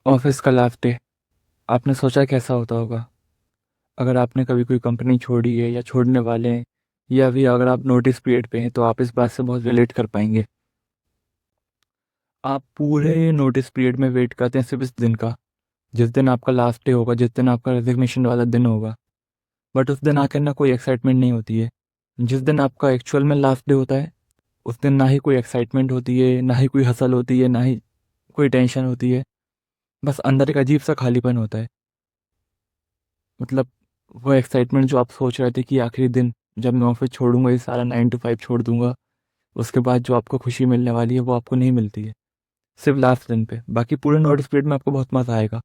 Office का last day आपने सोचा कैसा होता होगा? अगर आपने कभी कोई कंपनी छोड़ी है या छोड़ने वाले हैं, या भी अगर आप नोटिस पीरियड पे हैं, तो आप इस बात से बहुत रिलेट कर पाएंगे। आप पूरे नोटिस पीरियड में वेट करते हैं सिर्फ इस दिन का, जिस दिन आपका लास्ट डे होगा, जिस दिन आपका रेजिग्नेशन वाला दिन होगा। बट उस दिन आकर ना कोई एक्साइटमेंट नहीं होती है। जिस दिन आपका एक्चुअल में लास्ट डे होता है, उस दिन ना ही कोई एक्साइटमेंट होती है, ना ही कोई हसल होती है, ना ही कोई टेंशन होती है। बस अंदर एक अजीब सा खालीपन होता है। मतलब वो एक्साइटमेंट जो आप सोच रहे थे कि आखिरी दिन जब मैं ऑफिस छोड़ूंगा, ये सारा 9 to 5 छोड़ दूंगा, उसके बाद जो आपको खुशी मिलने वाली है वो आपको नहीं मिलती है। सिर्फ लास्ट दिन पे। बाकी पूरे नोटिस पीरियड में आपको बहुत मज़ा आएगा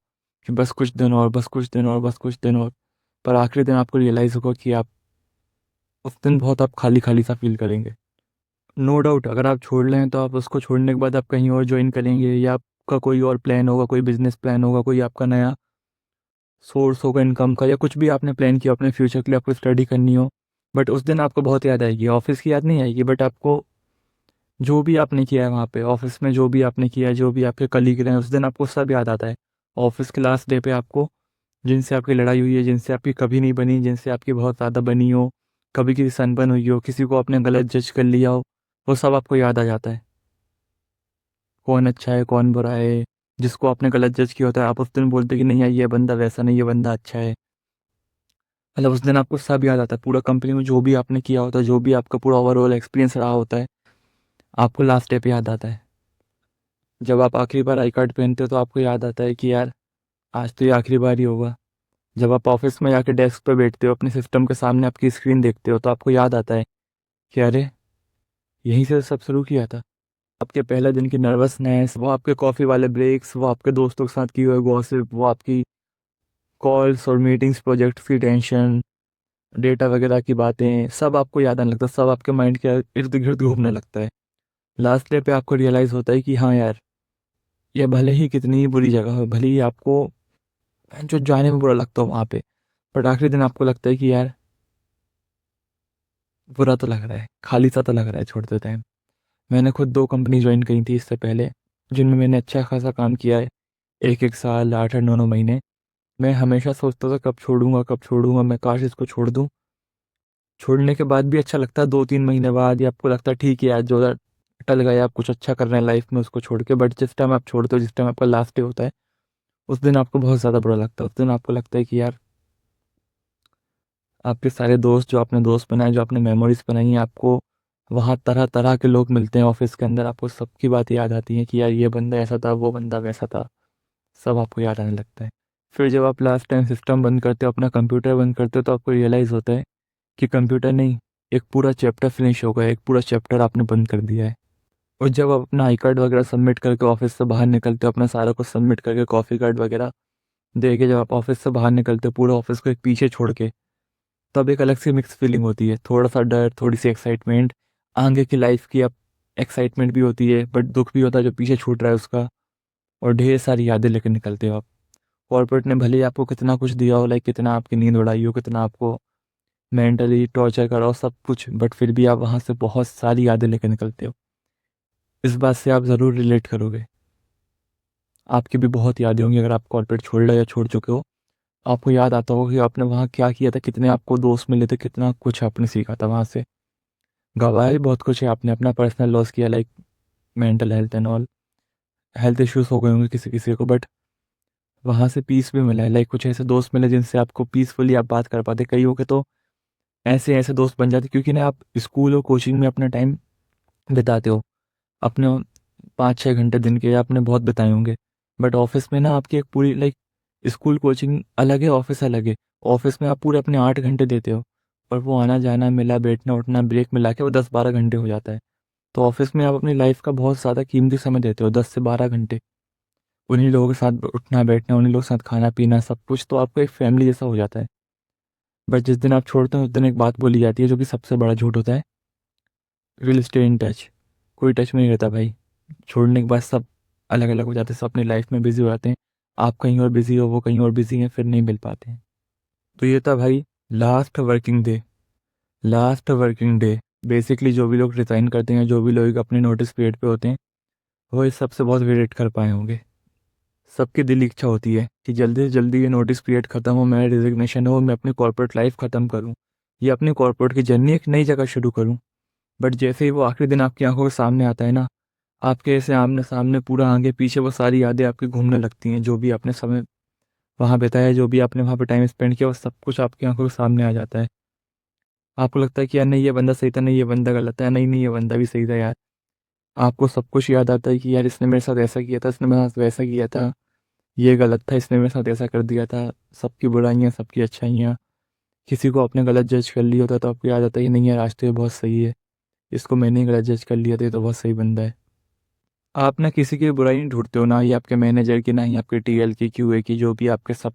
कि बस कुछ दिन और, बस कुछ दिन और, बस कुछ दिन और। पर आखिरी दिन आपको रियलाइज़ होगा कि आप उस दिन बहुत आप खाली खाली सा फील करेंगे। नो डाउट अगर आप छोड़ लें तो आप उसको छोड़ने के बाद आप कहीं और ज्वाइन करेंगे, या आपका कोई और प्लान होगा, कोई बिजनेस प्लान होगा, कोई आपका नया सोर्स होगा इनकम का, या कुछ भी आपने प्लान किया अपने फ्यूचर के लिए, आपको स्टडी करनी हो। बट उस दिन आपको बहुत याद आएगी, ऑफिस की याद नहीं आएगी, बट आपको जो भी आपने किया है वहाँ पे ऑफिस में, जो भी आपने किया है, जो भी आपके कलीग रहे हैं, उस दिन आपको सब याद आता है। ऑफिस के लास्ट डे पे आपको जिनसे आपकी लड़ाई हुई है, जिनसे आपकी कभी नहीं बनी, जिनसे आपकी बहुत ज़्यादा बनी हो, कभी किसी से अनबन हुई हो, किसी को आपने गलत जज कर लिया हो, वो सब आपको याद आ जाता है। कौन अच्छा है, कौन बुरा है। जिसको आपने गलत जज किया होता है, आप उस दिन बोलते कि नहीं यार, ये बंदा वैसा नहीं, ये बंदा अच्छा है। मतलब उस दिन आपको सब याद आता है, पूरा कंपनी में जो भी आपने किया होता है, जो भी आपका पूरा ओवरऑल एक्सपीरियंस रहा होता है, आपको लास्ट डे पे याद आता है। जब आप आखिरी बार आई कार्ड पहनते हो तो आपको याद आता है कि यार आज तो ये आखिरी बार ही होगा। जब आप ऑफिस में जाके डेस्क पे बैठते हो, अपने सिस्टम के सामने आपकी स्क्रीन देखते हो, तो आपको याद आता है कि अरे यहीं से तो सब शुरू किया था। आपके पहले दिन की नर्वसनेस, वो आपके कॉफ़ी वाले ब्रेक्स, वो आपके दोस्तों के साथ की हुई गॉसिप, वो आपकी कॉल्स और मीटिंग्स, प्रोजेक्ट्स की टेंशन, डेटा वगैरह की बातें, सब आपको याद आने लगता है, सब आपके माइंड के इर्द गिर्द घूमने लगता है। लास्ट डे पे आपको रियलाइज़ होता है कि हाँ यार, ये भले ही कितनी ही बुरी जगह हो, भले ही आपको जो जाने में बुरा लगता हो वहाँ पे, बट आखिरी दिन आपको लगता है कि यार बुरा तो लग रहा है, खाली सा तो लग रहा है छोड़ते टाइम। मैंने खुद 2 कंपनी ज्वाइन करी थी इससे पहले, जिनमें मैंने अच्छा खासा काम किया है, एक एक साल, 8 8 9 9 महीने। मैं हमेशा सोचता था कब छोड़ूंगा, कब छोड़ूंगा, मैं काश इसको छोड़ दूं। छोड़ने के बाद भी अच्छा लगता है 2 3 महीने बाद, या आपको लगता है ठीक है यार, जो टल गया, आप कुछ अच्छा कर रहे हैं लाइफ में उसको छोड़ के। बट जिस टाइम आप छोड़ते हो, जिस टाइम आपका लास्ट डे होता है, उस दिन आपको बहुत ज़्यादा बुरा लगता है। उस दिन आपको लगता है कि यार आपके सारे दोस्त, जो आपने दोस्त बनाए, जो आपने मेमोरीज बनाई हैं, आपको वहाँ तरह तरह के लोग मिलते हैं ऑफिस के अंदर, आपको सबकी बातें याद आती हैं कि यार ये बंदा ऐसा था, वो बंदा वैसा था। सब आपको याद आने लगता है। फिर जब आप लास्ट टाइम सिस्टम बंद करते हो, अपना कंप्यूटर बंद करते हो, तो आपको रियलाइज़ होता है कि कंप्यूटर नहीं, एक पूरा चैप्टर फिनिश हो गया, एक पूरा चैप्टर आपने बंद कर दिया है। और जब आप अपना आई कार्ड वगैरह सबमिट करके ऑफिस से बाहर निकलते हो, अपना सारा कुछ सबमिट करके, कॉफ़ी कार्ड वगैरह दे के, जब आप ऑफिस से बाहर निकलते हो पूरा ऑफिस को एक पीछे छोड़ के, तब एक अलग सी मिक्स फीलिंग होती है। थोड़ा सा डर, थोड़ी सी एक्साइटमेंट, आगे की लाइफ की अब एक्साइटमेंट भी होती है, बट दुख भी होता है जो पीछे छूट रहा है उसका। और ढेर सारी यादें लेकर निकलते हो आप। कॉर्पोरेट ने भले ही आपको कितना कुछ दिया हो, लाइक कितना आपकी नींद उड़ाई हो, कितना आपको मेंटली टॉर्चर करा हो, सब कुछ, बट फिर भी आप वहाँ से बहुत सारी यादें लेकर निकलते हो। इस बात से आप ज़रूर रिलेट करोगे। आपकी भी बहुत यादें होंगी अगर आप कॉर्पोरेट छोड़ रहे हो या छोड़ चुके हो। आपको याद आता होगा कि आपने वहाँ क्या किया था, कितने आपको दोस्त मिले थे, कितना कुछ आपने सीखा था वहाँ से। गवाया भी बहुत कुछ है आपने, अपना पर्सनल लॉस किया, like mental health and all, health issues हो गए होंगे किसी किसी को, बट वहाँ से पीस भी मिला है। लाइक कुछ ऐसे दोस्त मिले जिनसे आपको पीसफुली आप बात कर पाते। कईयों के तो ऐसे ऐसे दोस्त बन जाते, क्योंकि ना आप स्कूल और कोचिंग में अपना टाइम बिताते हो, अपने 5 6 घंटे दिन के आपने बहुत बिताए होंगे। बट ऑफिस में ना आपकी एक पूरी लाइक, स्कूल कोचिंग अलग है, ऑफिस अलग है। ऑफिस में आप पूरे अपने 8 घंटे देते हो, और वो आना जाना मिला, बैठना उठना, ब्रेक मिला के वो 10 12 घंटे हो जाता है। तो ऑफिस में आप अपनी लाइफ का बहुत ज़्यादा कीमती समय देते हो, 10 से 12 घंटे। उन्हीं लोगों के साथ उठना बैठना, उन्हीं लोगों के साथ खाना पीना, सब कुछ, तो आपको एक फैमिली जैसा हो जाता है। बट जिस दिन आप छोड़ते हो, उस दिन एक बात बोली जाती है जो कि सबसे बड़ा झूठ होता है, विल स्टे इन टच। कोई टच में नहीं रहता भाई। छोड़ने के बाद सब अलग अलग हो जाते हैं, सब अपनी लाइफ में बिजी हो जाते हैं। आप कहीं और बिजी हो, वो कहीं और बिजी हैं, फिर नहीं मिल पाते हैं। तो ये था भाई last working day. Last working day basically जो भी लोग रिज़ाइन करते हैं, जो भी लोग अपने नोटिस पीरियड पे होते हैं, वो इस सबसे बहुत रिलेट कर पाए होंगे। सबकी दिल की इच्छा होती है कि जल्दी से जल्दी ये नोटिस पीरियड ख़त्म हो, मेरा रिजिग्नेशन हो, मैं अपनी कॉर्पोरेट लाइफ ख़त्म करूँ या अपनी कॉर्पोरेट की जर्नी एक नई जगह शुरू करूँ। बट जैसे ही वो आखिरी दिन आपकी आंखों के सामने आता है ना, आपके ऐसे आमने सामने पूरा आगे पीछे वो सारी यादें आपकी घूमने लगती हैं, जो भी आपने समय वहाँ बिताया, जो भी आपने वहाँ पे टाइम स्पेंड किया, वो सब कुछ आपकी आंखों के सामने आ जाता है। आपको लगता है कि यार नहीं ये बंदा सही था, नहीं ये बंदा गलत है, नहीं नहीं ये बंदा भी सही था यार। आपको सब कुछ याद आता है कि यार इसने मेरे साथ ऐसा किया था, इसने मेरे साथ वैसा किया था, ये गलत था, इसने मेरे साथ ऐसा कर दिया था। सबकी बुराइयाँ, सबकी अच्छाइयाँ। किसी को आपने गलत जज कर लिया होता तो आपको याद आता है कि नहीं यार आज तो ये बहुत सही है, इसको मैंने ही गलत जज कर लिया था, ये तो बहुत सही बंदा है। आप ना किसी की बुराई नहीं ढूंढते हो, ना ही आपके मैनेजर की, ना ही आपके टीएल की, क्यूए की, जो भी आपके सब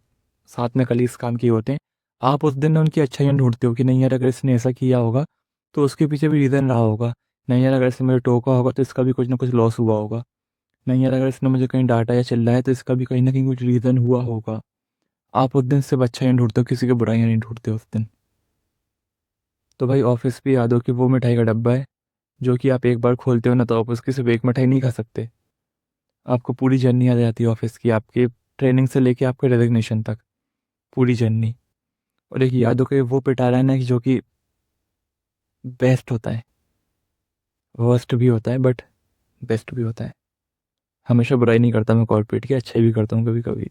साथ में कलीग्स काम किए होते हैं। आप उस दिन ना उनकी अच्छाइयाँ ढूंढते हो कि नहीं यार अगर इसने ऐसा किया होगा तो उसके पीछे भी रीज़न रहा होगा। नहीं यार अगर इसने मुझे टोका होगा तो इसका भी कुछ ना कुछ लॉस हुआ होगा। नहीं यार अगर इसने मुझे कहीं डांटा या चिल्लाया तो इसका भी कहीं ना कहीं कुछ रीज़न हुआ होगा। आप उस दिन सिर्फ अच्छाइयाँ ढूंढते हो, किसी की बुराइयाँ नहीं ढूंढते उस दिन। तो भाई ऑफिस भी याद हो कि वो मिठाई का डब्बा है जो कि आप एक बार खोलते हो ना तो आप उसकी सिर्फ एक मिठाई नहीं खा सकते। आपको पूरी जर्नी याद आ जाती है ऑफिस की, आपके ट्रेनिंग से लेके आपके रेजिग्नेशन तक पूरी जर्नी। और एक यादों के वो पिटारा है ना कि जो कि बेस्ट होता है, वर्स्ट भी होता है बट बेस्ट भी होता है। हमेशा बुराई नहीं करता मैं कॉर्पोरेट की, अच्छाई भी करता हूँ कभी कभी।